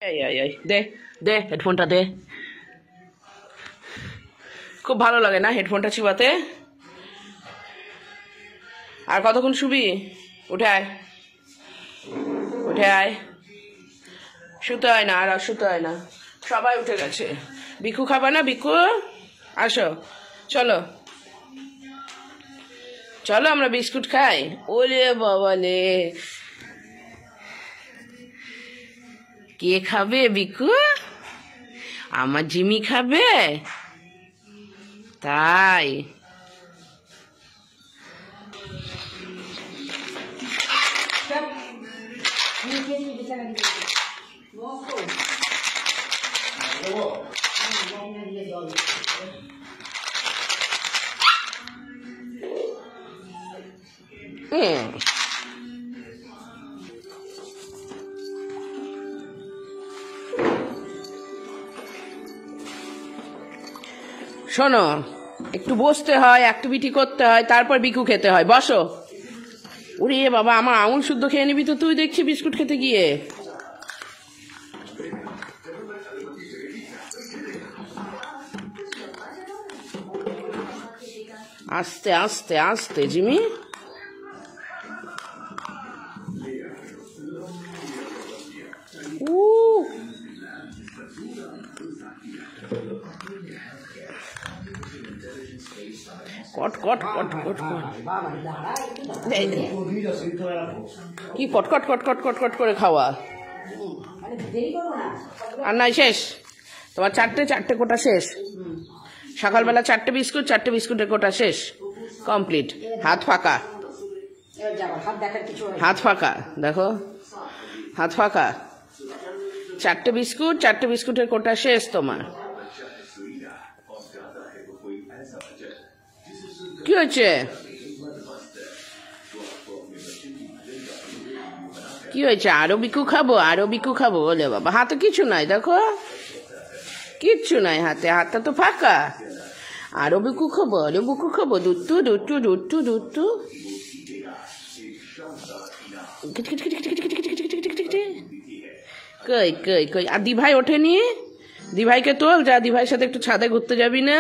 এই এই এই দে দে হেডফোনটা দে। খুব ভালো লাগে না হেডফোনটা চিবাতে? আর কতক্ষণ শুবি? উঠে আয়, উঠে আয়। শুতে হয় না, আর শুতে হয় না, সবাই উঠে গেছে। বিকু খাবা না? বিকু আসো, চলো চলো আমরা বিস্কুট খাই। ওরে বাবা রে, কে খাবে বিকু? আমার জিমি খাবে? তাই শোনো, একটু বসতে হয়, অ্যাক্টিভিটি করতে হয়, তারপর বিকু খেতে হয়। বসো। ওরে বাবা, আমার আঙুল শুদ্ধ খেয়ে নিবি তো তুই, দেখছি বিস্কুট খেতে গিয়ে। আস্তে আস্তে আস্তে জিমি। কট কট কট কট কট, কি কট কট কট কট কট কট করে খাওয়া। আর নাই, শেষ তোমার চারটে কোটা শেষ। সকালবেলা 4টে বিস্কুট, 4টে বিস্কুটের কোটা শেষ, কমপ্লিট। হাত ফাঁকা, হাত ফাঁকা, দেখো হাত ফাঁকা। 4টে বিস্কুট, 4টে বিস্কুটের কোটা শেষ তোমার। কি হয়েছে? কি হয়েছে? আরো বিকু খাবো, আরো বিকু খাবো? বলে বাবা, হাতে কিছু নাই, দেখো কিচ্ছু নাই হাতে, হাতটা তো ফাঁকা। আরো বিকু খাবো, আরো বিকু খাবো, দুট্টু দুট্টু দুট্টু দুট্টু। কই কই কই, আর দিভাই ওঠেনি? দিভাইকে তোল, যা দিভাইয়ের সাথে একটু ছাদে ঘুরতে যাবি না?